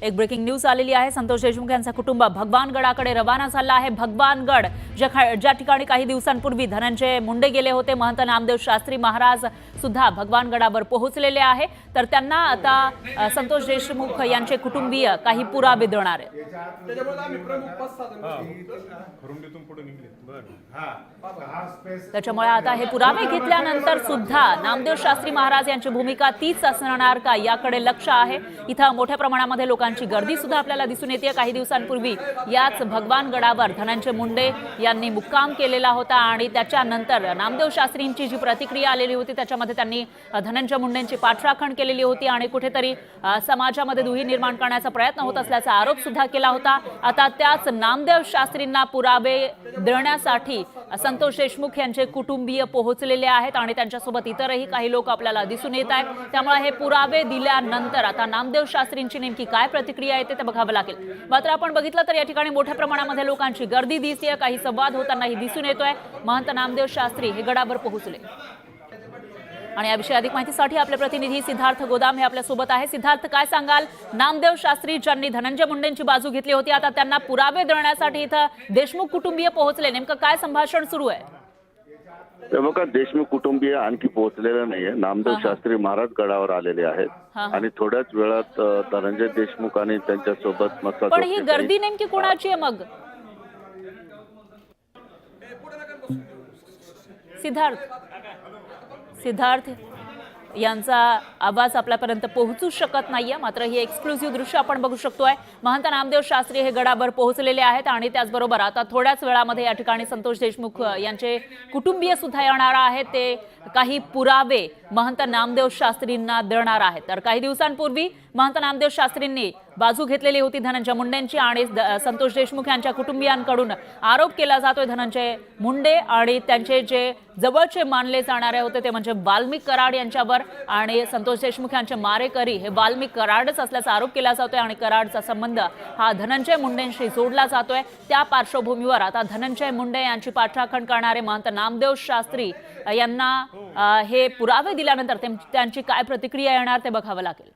एक breaking news आलेली आहे। संतोष देशमुख यांचा कुटुंब भगवानगडाकडे रवाना झाला आहे। भगवानगड ज्या ठिकाणी काही दिवसांपूर्वी धनंजय मुंडे गेले होते, महंत नामदेव शास्त्री महाराज सुद्धा भगवानगडावर पोहोचलेले आहे। तर त्यांना आता संतोष देशमुख यांचे कुटुंबीय काही पुरावे देणार आहेत। त्याच्यामुळे आता हे पुरावे घेतल्यानंतर सुद्धा नामदेव शास्त्री महाराज यांची भूमिका तीच असणार का याकडे लक्ष आहे। इथं मोठ्या प्रमाणामध्ये लोकांची गर्दी सुद्धा आपल्याला दिसून येते। काही दिवसांपूर्वी याच भगवानगडावर धनंजय मुंडे यांनी मुक्काम केलेला होता आणि त्याच्यानंतर नामदेव शास्त्रींची जी प्रतिक्रिया आलेली होती त्याच्यामध्ये त्यांनी धनंजय मुंडेंची पाठराखण केलेली होती आणि कुठेतरी समाजामध्ये दुही निर्माण करण्याचा प्रयत्न होत असल्याचा आरोप सुद्धा केला होता। आता त्याच नामदेव शास्त्रींना पुरावे देण्यासाठी संतोष देशमुख यांचे कुटुंबीय पोहोचलेले आहेत आणि त्यांच्यासोबत इतरही काही लोक आपल्याला दिसून येत आहेत। त्यामुळे हे पुरावे दिल्यानंतर आता नामदेव शास्त्रींची नेमकी काय प्रतिक्रिया येते ते बघावं लागेल। मात्र आपण बघितलं तर या ठिकाणी मोठ्या प्रमाणामध्ये लोकांची गर्दी दिसते, काही संवाद होतानाही दिसून येतोय। महंत नामदेव शास्त्री हे गडावर पोहोचले आणि याविषयी अधिक माहितीसाठी आपले प्रतिनिधी सिद्धार्थ गोदाम हे आपल्या सोबत आहे। सिद्धार्थ, काय सांगाल? नामदेव शास्त्री ज्यांनी धनंजय मुंडेंची बाजू घेतली होती, आता त्यांना पुरावे देण्यासाठी इथं देशमुख कुटुंबीय पोहोचले, नेमकं काय संभाषण सुरू आहे? बघा, देशमुख कुटुंबीय आणखी पोहोचलेलं नाहीये। नामदेव शास्त्री महाराज गडावर आलेले आहेत आणि थोड्याच वेळात धनंजय देशमुख आणि त्यांच्यासोबत पण ही गर्दी नेमकी कोणाची आहे मग? सिद्धार्थ यांचा आवाज आपल्यापर्यंत पोहोचू शकत नाहीये, मात्र ही एक्सक्लुझिव्ह दृश्य आपण बघू शकतोय। महंत नामदेव शास्त्री हे गडावर पोहोचलेले आहेत आणि त्याचबरोबर आता थोड्याच वेळामध्ये या ठिकाणी संतोष देशमुख यांचे कुटुंबीय सुद्धा येणार आहेत। ते काही पुरावे महंत नामदेव शास्त्रींना देणार आहेत। तर काही दिवसांपूर्वी महंत नामदेव शास्त्रींनी बाजू घेतलेली होती धनंजय मुंडेंची आणि संतोष देशमुख यांच्या कुटुंबियांकडून आरोप केला जातोय धनंजय मुंडे आणि त्यांचे जे जवळचे मानले जाणारे होते ते म्हणजे वाल्मिक कराड यांच्यावर, आणि संतोष देशमुख यांचे मारेकरी हे वाल्मिक कराडच असल्याचा आरोप केला जातोय आणि कराडचा संबंध हा धनंजय मुंडेंशी जोडला जातोय। त्या पार्श्वभूमीवर आता धनंजय मुंडे यांची पाठराखण करणारे महंत नामदेव शास्त्री यांना हे पुरावे दिल्यानंतर त्यांची काय प्रतिक्रिया येणार ते बघावं लागेल।